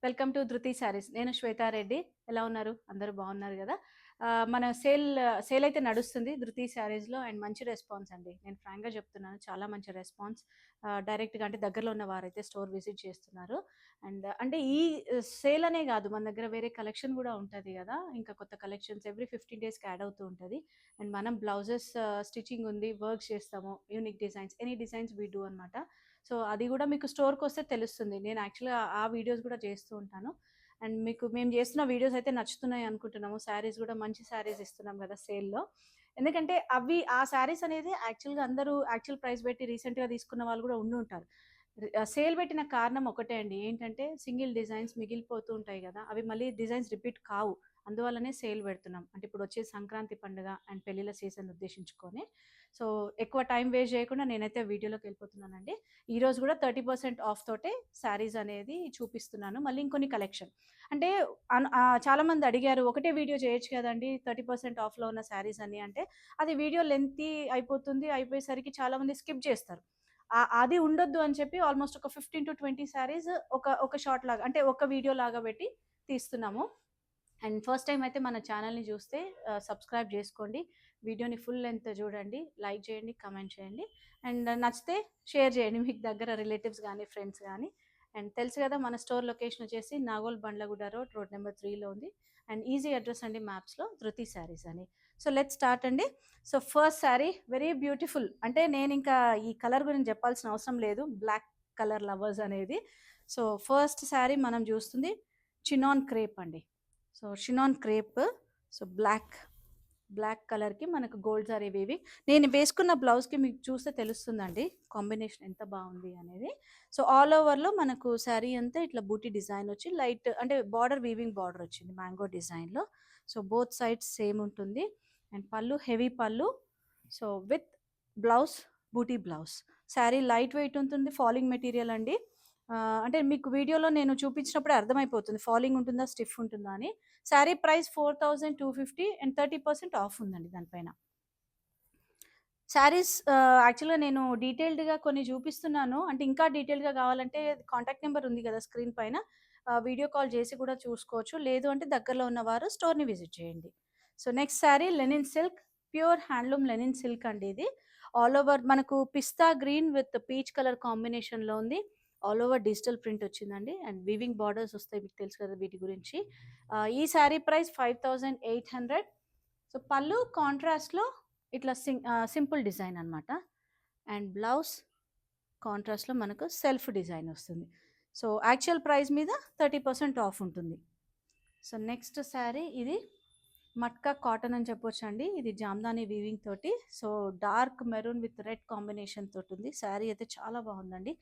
Welcome to ధృతి శారీస్. నేను శ్వేతారెడ్డి. ఎలా ఉన్నారు? అందరూ బాగున్నారు గదా! మన సేల్ అయితే నడుస్తుంది ధృతి శారీస్‌లో అండ్ మంచి రెస్పాన్స్ అండి. నేను ఫ్రాంక్‌గా చెప్తున్నాను. చాలా మంచి రెస్పాన్స్. డైరెక్ట్‌గా అంటే దగ్గరలో ఉన్న వారైతే స్టోర్ విజిట్ చేస్తున్నారు. అండ్ అంటే ఈ సేల్ అనే గాదు, మన దగ్గర వేరే కలెక్షన్ గూడా ఉంటది గదా! ఇంకా కొత్త కలెక్షన్స్ ఎవ్రీ 15 డేస్‌కి యాడ్ అవుతూ ఉంటది. అండ్ మనం బ్లౌజెస్ స్టిచ్చింగ్ ఉంది, వర్క్స్ చేస్తాము. Unique designs, any designs we do అనమాట. సో, అది గూడా మీకు స్టోర్‌కొస్తే తెలుస్తుంది. నేను యాక్చువల్‌గా ఆ వీడియోస్ గూడా చేస్తూ ఉంటాను. అండ్ మీకు మేము చేస్తున్న వీడియోస్ అయితే నచ్చుతున్నాయి అనుకుంటున్నాము. శారీస్ గూడా మంచి శారీస్ ఇస్తున్నాం గదా సేల్‌లో. ఎందుకంటే ఆ శారీస్ అనేది యాక్చువల్‌గా అందరూ యాక్చువల్ ప్రైస్ పెట్టి రీసెంట్‌గా తీసుకున్న వాళ్ళు గూడా ఉండుంటారు. సేల్ పెట్టిన కారణం ఒకటే అండి. ఏంటంటే సింగిల్ డిజైన్స్ మిగిలిపోతూ ఉంటాయి గదా! అవి మళ్ళీ డిజైన్స్ రిపీట్ కావు. అందువల్లనే సేల్ పెడుతున్నాం. అంటే ఇప్పుడు వచ్చే సంక్రాంతి పండుగ అండ్ పెళ్ళిళ్ళ సీజన్ ఉద్దేశించుకొని. సో, ఎక్కువ టైం వేస్ట్ చేయకుండా నేనైతే వీడియోలోకెళ్ళిపోతున్నానండి. ఈరోజు గూడా 30% ఆఫ్ తోటే శారీస్ అనేది చూపిస్తున్నాను. మళ్ళీ ఇంకొన్ని కలెక్షన్. అంటే చాలామంది అడిగారు, "ఒకటే వీడియో చేయొచ్చు కదండీ! 30% ఆఫ్‌లో ఉన్న శారీస్ అని" అంటే, అది వీడియో లెంగ్తీ అయిపోతుంది. అయిపోయేసరికి చాలామంది స్కిప్ చేస్తారు. అది ఉండొద్దు అని చెప్పి ఆల్మోస్ట్ ఒక 15-20 శారీస్ ఒక షార్ట్ లాగా, అంటే ఒక వీడియో లాగా పెట్టి తీస్తున్నాము. అండ్ ఫస్ట్ టైమ్ అయితే మన ఛానల్‌ని చూస్తే సబ్స్క్రైబ్ చేసుకోండి. వీడియోని ఫుల్ లెంగ్త్ చూడండి. లైక్ చేయండి, కామెంట్ చేయండి. అండ్ నచ్చితే షేర్ చేయండి మీకు దగ్గర రిలేటివ్స్ గానీ, ఫ్రెండ్స్ గానీ. అండ్ తెలుసు కదా, మన స్టోర్ లొకేషన్ వచ్చేసి Nagole Bandlaguda road, road number 3లో ఉంది. అండ్ ఈజీ అడ్రెస్ అండి మ్యాప్స్‌లో, ధృతి శారీస్ అని. సో, లెట్స్ స్టార్ట్ అండి. So, first sari very beautiful. అంటే నేనింకా ఈ కలర్ గురించి చెప్పాల్సిన అవసరం లేదు. బ్లాక్ కలర్ లవర్స్ అనేది. సో, ఫస్ట్ శారీ మనం చూస్తుంది చినాన్ క్రేప్ అండి. So, chinon crepe. So, black కలర్‌కి మనకు గోల్డ్ జరీ వీవింగ్. నేను వేసుకున్న బ్లౌజ్‌కి మీకు చూస్తే తెలుస్తుందండి కాంబినేషన్ ఎంత బావుంది అనేది. సో, ఆల్ ఓవర్‌లో మనకు శారీ అంతా ఇట్లా బూటీ డిజైన్ వచ్చి లైట్ అంటే బార్డర్ వీవింగ్ బార్డర్ వచ్చింది మ్యాంగో డిజైన్‌లో. సో, బోత్ సైడ్స్ సేమ్ ఉంటుంది. And pallu heavy pallu. So, with blouse buti blouse. Sari light weight ఉంటుంది. ఫాలింగ్ మెటీరియల్ అండి. అంటే మీకు వీడియోలో నేను చూపించినప్పుడే అర్థమైపోతుంది ఫాలింగ్ ఉంటుందా, స్టిఫ్ ఉంటుందా అని. శారీ ప్రైస్ 4250 అండ్ 30% ఆఫ్ ఉందండి దానిపైన. శారీస్ యాక్చువల్‌గా నేను డీటెయిల్డ్‌గా కొన్ని చూపిస్తున్నాను. అంటే ఇంకా డీటెయిల్డ్‌గా కావాలంటే కాంటాక్ట్ నంబర్ ఉంది కదా స్క్రీన్ పైన. వీడియో కాల్ చేసి కూడా చూసుకోవచ్చు. లేదు అంటే దగ్గరలో ఉన్నవారు స్టోర్‌ని విజిట్ చేయండి. So, next sari Lenin silk, pure handloom Lenin silk అండి ఇది. ఆల్ ఓవర్ మనకు పిస్తా గ్రీన్ విత్ పీచ్ కలర్ కాంబినేషన్‌లో ఉంది. ఆల్ ఓవర్ డిజిటల్ ప్రింట్ వచ్చిందండి. అండ్ వీవింగ్ బార్డర్స్ వస్తాయి. మీకు తెలుసు కదా వీటి గురించి. ఈ శారీ ప్రైస్ 5800. సో, పళ్ళు కాంట్రాస్ట్‌లో ఇట్లా సింపుల్ డిజైన్ అనమాట. అండ్ బ్లౌజ్ కాంట్రాస్ట్‌లో మనకు సెల్ఫ్ డిజైన్ వస్తుంది. సో, యాక్చువల్ ప్రైస్ మీద 30% ఆఫ్ ఉంటుంది. సో, నెక్స్ట్ శారీ ఇది మట్కా కాటన్ అని చెప్పొచ్చండి. ఇది జామ్దాని వీవింగ్ తోటి. So, dark maroon with red combination తోటుంది. శారీ అయితే చాలా బాగుందండి.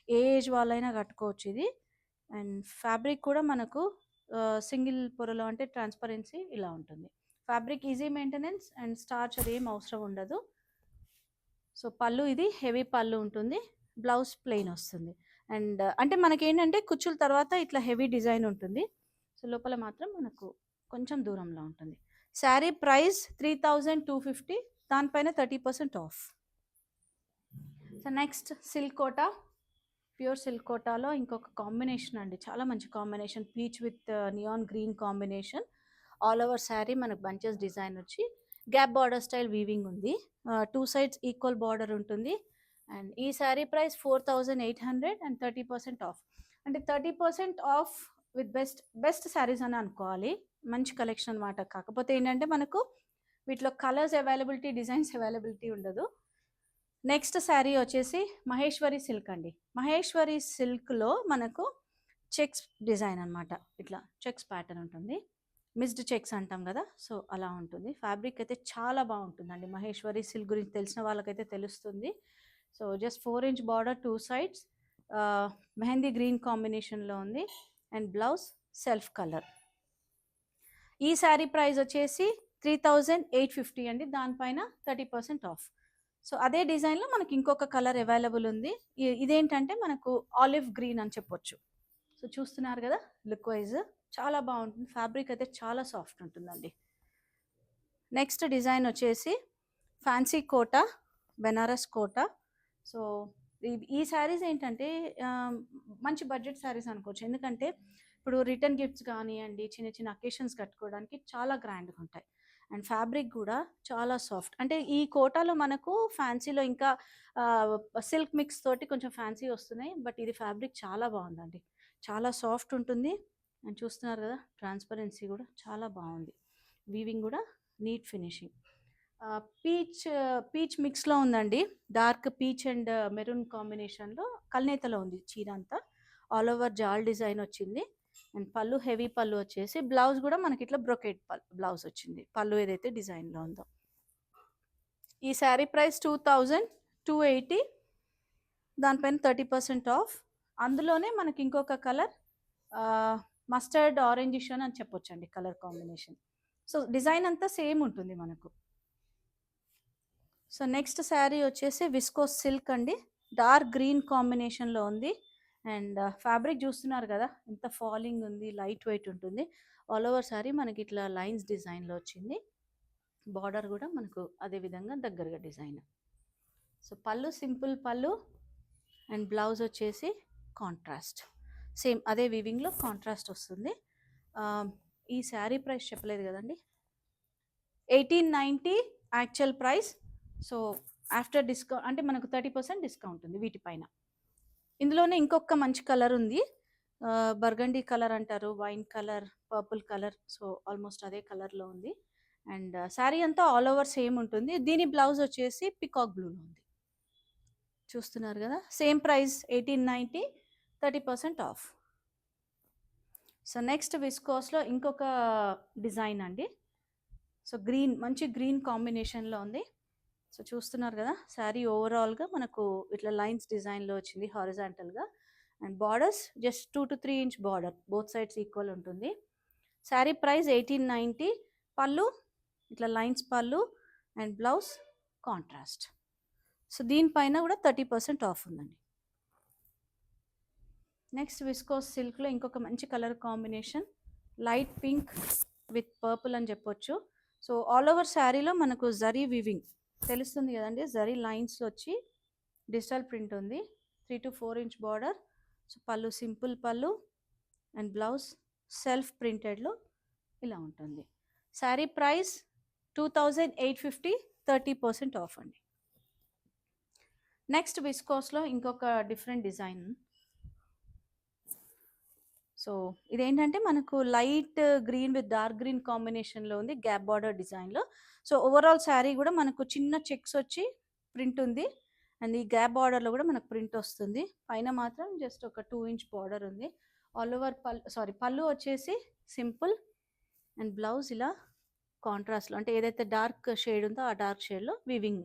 ఏ ఏజ్ వాళ్ళైనా కట్టుకోవచ్చు ఇది. అండ్ ఫ్యాబ్రిక్ కూడా మనకు సింగిల్ పొరలో అంటే ట్రాన్స్పరెన్సీ ఇలా ఉంటుంది. Fabric easy maintenance and starch అదేం అవసరం ఉండదు. సో, పళ్ళు ఇది హెవీ పళ్ళు ఉంటుంది. బ్లౌజ్ ప్లెయిన్ వస్తుంది. అండ్ అంటే మనకేంటంటే కుచ్చుల తర్వాత ఇట్లా హెవీ డిజైన్ ఉంటుంది. సో, లోపల మాత్రం మనకు కొంచెం దూరంలో ఉంటుంది. శారీ ప్రైస్ 3250, దానిపైన 30% off. So, next silk Kota. Pure silk కోటాలో ఇంకొక కాంబినేషన్ అండి. చాలా మంచి combination. Peach with neon green combination. All over sari మనకు బంచెస్ డిజైన్ వచ్చి గ్యాప్ బార్డర్ స్టైల్ వీవింగ్ ఉంది. 2 సైడ్స్ ఈక్వల్ బార్డర్ ఉంటుంది. అండ్ ఈ శారీ ప్రైస్ 4800 అండ్ 30% ఆఫ్. అంటే 30% ఆఫ్ విత్ బెస్ట్ శారీస్ అని అనుకోవాలి. మంచి కలెక్షన్ అనమాట. కాకపోతే ఏంటంటే మనకు వీటిలో కలర్స్ అవైలబిలిటీ, డిజైన్స్ అవైలబిలిటీ ఉండదు. నెక్స్ట్ శారీ వచ్చేసి మహేశ్వరి సిల్క్ అండి. మహేశ్వరి సిల్క్‌లో మనకు చెక్స్ డిజైన్ అనమాట. ఇట్లా చెక్స్ ప్యాటర్న్ ఉంటుంది. మిస్డ్ చెక్స్ అంటాం గదా! సో, అలా ఉంటుంది. ఫ్యాబ్రిక్ అయితే చాలా బావుంటుందండి. మహేశ్వరి సిల్క్ గురించి తెలిసిన వాళ్ళకైతే తెలుస్తుంది. So, just 4 inch border 2 sides. Mehndi green కాంబినేషన్‌లో ఉంది. And blouse self colour. ఈ శారీ ప్రైస్ వచ్చేసి 3850 అండి. దానిపైన 30% ఆఫ్. సో, అదే డిజైన్‌లో మనకి ఇంకొక కలర్ అవైలబుల్ ఉంది. ఇదేంటంటే మనకు ఆలివ్ గ్రీన్ అని చెప్పొచ్చు. సో, చూస్తున్నారు గదా! లుక్ వైస్ చాలా బావుంటుంది. ఫ్యాబ్రిక్ అయితే చాలా సాఫ్ట్ ఉంటుందండి. నెక్స్ట్ డిజైన్ వచ్చేసి ఫ్యాన్సీ కోటా, బెనారస్ కోటా. సో, ఈ శారీస్ ఏంటంటే మంచి బడ్జెట్ శారీస్ అనుకోవచ్చు. ఎందుకంటే ఇప్పుడు రిటర్న్ గిఫ్ట్స్ కానివ్వండి, చిన్న చిన్న అకేషన్స్ కట్టుకోవడానికి చాలా గ్రాండ్‌గా ఉంటాయి. అండ్ ఫ్యాబ్రిక్ గూడా చాలా సాఫ్ట్. అంటే ఈ కోటాలో మనకు ఫ్యాన్సీలో ఇంకా సిల్క్ మిక్స్ తోటి కొంచెం ఫ్యాన్సీ వస్తున్నాయి. బట్ ఇది ఫ్యాబ్రిక్ చాలా బావుందండి. చాలా సాఫ్ట్ ఉంటుంది. అండ్ చూస్తున్నారు గదా! ట్రాన్స్‌పరెన్సీ గూడా చాలా బావుంది. వీవింగ్ గూడా నీట్ ఫినిషింగ్. పీచ్ మిక్స్‌లో ఉందండి. డార్క్ పీచ్ అండ్ మెరూన్ కాంబినేషన్‌లో కల్నేతలో ఉంది చీర అంతా. ఆల్ ఓవర్ జాల్ డిజైన్ వచ్చింది. అండ్ పళ్ళు హెవీ పళ్ళు వచ్చేసి బ్లౌజ్ కూడా మనకి ఇట్లా బ్రొకెట్ బ్లౌజ్ వచ్చింది. పళ్ళు ఏదైతే డిజైన్‌లో ఉందో. ఈ శారీ ప్రైస్ 2280. దానిపైన 30% ఆఫ్. అందులోనే మనకి ఇంకొక కలర్ మస్టర్డ్ ఆరెంజిష్ అని చెప్పొచ్చండి కలర్ కాంబినేషన్. సో డిజైన్ అంతా సేమ్ ఉంటుంది మనకు. సో నెక్స్ట్ శారీ వచ్చేసి విస్కోస్ సిల్క్ అండి. డార్క్ గ్రీన్ కాంబినేషన్లో ఉంది. అండ్ ఫ్యాబ్రిక్ చూస్తున్నారు కదా ఎంత ఫాలింగ్ ఉంది, లైట్ వెయిట్ ఉంటుంది. ఆల్ ఓవర్ శారీ మనకి ఇట్లా లైన్స్ డిజైన్లో వచ్చింది. బార్డర్ కూడా మనకు అదే విధంగా దగ్గరగా డిజైన్. సో పళ్ళు సింపుల్ పళ్ళు అండ్ బ్లౌజ్ వచ్చేసి కాంట్రాస్ట్. సేమ్ అదే వీవింగ్లో కాంట్రాస్ట్ వస్తుంది. ఈ శారీ ప్రైస్ చెప్పలేదు కదండి, 1890 actual price. So after discount అంటే మనకు 30% డిస్కౌంట్ ఉంది వీటిపైన. ఇందులోనే ఇంకొక మంచి కలర్ ఉంది. బర్గండీ కలర్ అంటారు, wine colour, purple colour. So almost అదే కలర్లో ఉంది. అండ్ శారీ అంతా ఆల్ ఓవర్ సేమ్ ఉంటుంది. దీని బ్లౌజ్ వచ్చేసి పికాక్ బ్లూలో ఉంది. చూస్తున్నారు కదా, same price 1890, 30% off. So next విస్కోస్లో ఇంకొక డిజైన్ అండి. సో గ్రీన్, మంచి గ్రీన్ కాంబినేషన్లో ఉంది. సో చూస్తున్నారు కదా, శారీ ఓవరాల్గా మనకు ఇట్లా లైన్స్ డిజైన్లో వచ్చింది హారిజాంటల్గా. And borders just 2 to 3 inch border, both sides equal ఉంటుంది. శారీ ప్రైస్ 1890. పళ్ళు ఇట్లా లైన్స్ పళ్ళు అండ్ బ్లౌజ్ కాంట్రాస్ట్. సో దీనిపైన కూడా 30% ఆఫ్ ఉందండి. నెక్స్ట్ విస్కోస్ సిల్క్లో ఇంకొక మంచి colour combination, light pink with purple అని చెప్పొచ్చు. సో ఆల్ ఓవర్ శారీలో మనకు జరీ వివింగ్ తెలుస్తుంది కదండి, జరీ లైన్స్ వచ్చి డిజిటల్ ప్రింట్ ఉంది. 3 to 4 inch బార్డర్. సో పళ్ళు సింపుల్ పళ్ళు అండ్ బ్లౌజ్ సెల్ఫ్ ప్రింటెడ్లో ఇలా ఉంటుంది. శారీ ప్రైస్ 2850, 30% ఆఫ్ అండి. నెక్స్ట్ విస్కోస్లో ఇంకొక డిఫరెంట్ డిజైన్. సో ఇదేంటంటే మనకు light green with dark green కాంబినేషన్లో ఉంది, గ్యాప్ బార్డర్ డిజైన్లో. సో ఓవరాల్ శారీ కూడా మనకు చిన్న చెక్స్ వచ్చి ప్రింట్ ఉంది. అండ్ ఈ గ్యాప్ బార్డర్లో కూడా మనకు ప్రింట్ వస్తుంది. పైన మాత్రం జస్ట్ ఒక 2 inch బార్డర్ ఉంది. ఆల్ ఓవర్ పళ్ళు వచ్చేసి సింపుల్ అండ్ బ్లౌజ్ ఇలా కాంట్రాస్ట్లో, అంటే ఏదైతే డార్క్ షేడ్ ఉందో ఆ డార్క్ షేడ్లో వీవింగ్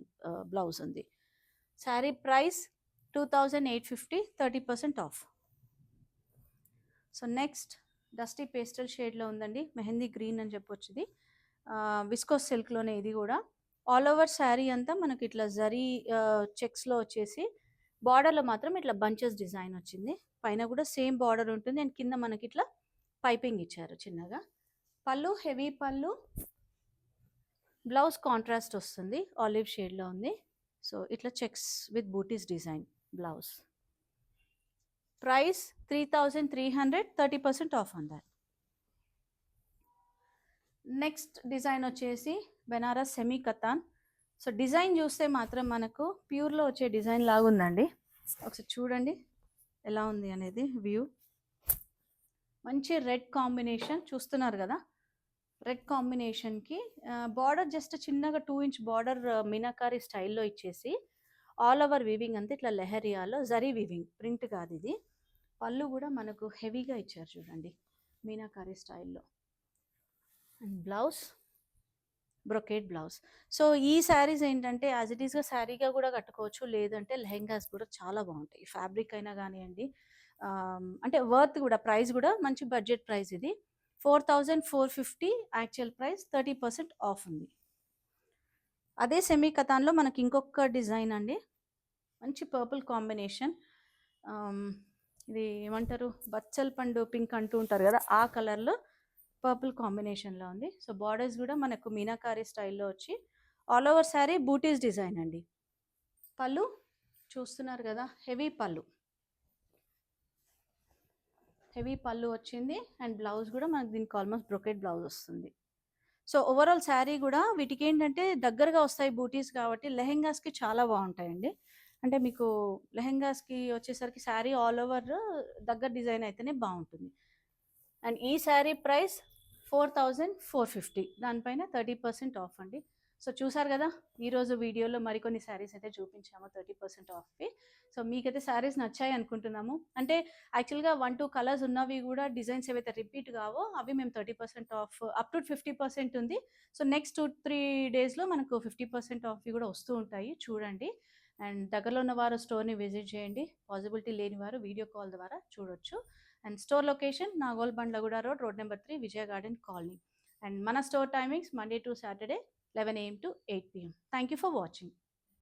బ్లౌజ్ ఉంది. Sari price 2850, 30% off. So next dusty pastel షేడ్లో ఉందండి, మెహందీ గ్రీన్ అని చెప్పొచ్చు. ఇది విస్కోస్ సిల్క్లోనే. ఇది కూడా ఆల్ ఓవర్ శారీ అంతా మనకి ఇట్లా జరీ చెక్స్లో వచ్చేసి బార్డర్లో మాత్రం ఇట్లా బంచెస్ డిజైన్ వచ్చింది. పైన కూడా సేమ్ బార్డర్ ఉంటుంది అండ్ కింద మనకి ఇట్లా పైపింగ్ ఇచ్చారు చిన్నగా. పళ్ళు హెవీ పళ్ళు, బ్లౌజ్ కాంట్రాస్ట్ వస్తుంది, ఆలివ్ షేడ్లో ఉంది. సో ఇట్లా చెక్స్ విత్ బూటీస్ design blouse. Price 3300, 30% off on that. Next design వచ్చేసి Banaras semi katan. So design చూస్తే మాత్రం మనకు ప్యూర్లో వచ్చే డిజైన్ లాగా ఉందండి. ఒకసారి చూడండి ఎలా ఉంది అనేది వ్యూ. మంచి రెడ్ కాంబినేషన్ చూస్తున్నారు కదా, రెడ్ కాంబినేషన్కి బార్డర్ జస్ట్ చిన్నగా 2 inch బార్డర్ మీనాకారి స్టైల్లో ఇచ్చేసి ఆల్ ఓవర్ వీవింగ్ అంతా ఇట్లా లెహరియాలో జరీ వీవింగ్, ప్రింట్ కాదు ఇది. పళ్ళు కూడా మనకు హెవీగా ఇచ్చారు చూడండి మీనాకారి స్టైల్లో. And blouse brocade blouse. So ఈ శారీస్ ఏంటంటే యాజ్ ఇట్ ఈస్గా శారీగా కూడా కట్టుకోవచ్చు, లేదంటే లెహెంగాస్ కూడా చాలా బాగుంటాయి. ఫ్యాబ్రిక్ అయినా కానివ్వండి, అంటే వర్త్ కూడా, ప్రైస్ కూడా మంచి బడ్జెట్ ప్రైస్. ఇది 4450 యాక్చువల్ ప్రైస్, 30% ఆఫ్ ఉంది. అదే సెమీ కతాన్లో మనకి ఇంకొక డిజైన్ అండి, మంచి పర్పుల్ కాంబినేషన్. ఇది ఏమంటారు, బచ్చల్ పండు పింక్ అంటూ ఉంటారు కదా, ఆ కలర్లో పర్పుల్ కాంబినేషన్లో ఉంది. సో బార్డర్స్ కూడా మనకు మీనాకారి స్టైల్లో వచ్చి ఆల్ ఓవర్ శారీ బూటీస్ డిజైన్ అండి. పళ్ళు చూస్తున్నారు కదా, హెవీ పళ్ళు, హెవీ పళ్ళు వచ్చింది అండ్ బ్లౌజ్ కూడా మనకు దీనికి ఆల్మోస్ట్ బ్రొకెట్ బ్లౌజ్ వస్తుంది. సో ఓవరాల్ శారీ కూడా వీటికి ఏంటంటే దగ్గరగా వస్తాయి బూటీస్ కాబట్టి లెహెంగాస్కి చాలా బాగుంటాయండి. అంటే మీకు లెహెంగాస్కి వచ్చేసరికి శారీ ఆల్ ఓవర్ దగ్గర డిజైన్ అయితేనే బాగుంటుంది. అండ్ ఈ శారీ ప్రైస్ 4450, దానిపైన 30% ఆఫ్ అండి. సో చూసారు కదా, ఈరోజు వీడియోలో మరికొన్ని శారీస్ అయితే చూపించాము 30% ఆఫ్వి. సో మీకైతే శారీస్ నచ్చాయి అనుకుంటున్నాము. అంటే యాక్చువల్గా 1-2 కలర్స్ ఉన్నవి కూడా డిజైన్స్ ఏవైతే రిపీట్ కావో అవి మేము 30% ఆఫ్ అప్ టు 50% ఉంది. సో నెక్స్ట్ 2-3 డేస్లో మనకు 50% ఆఫ్వి కూడా వస్తూ ఉంటాయి, చూడండి. అండ్ దగ్గరలో ఉన్న వారు స్టోర్ని విజిట్ చేయండి, పాసిబిలిటీ లేని వారు వీడియో కాల్ ద్వారా చూడొచ్చు. And store location Nagole Bandlaguda road, road number 3, Vijaya garden colony. And మన store timings Monday to Saturday 11 AM to 8 PM. Thank you for watching.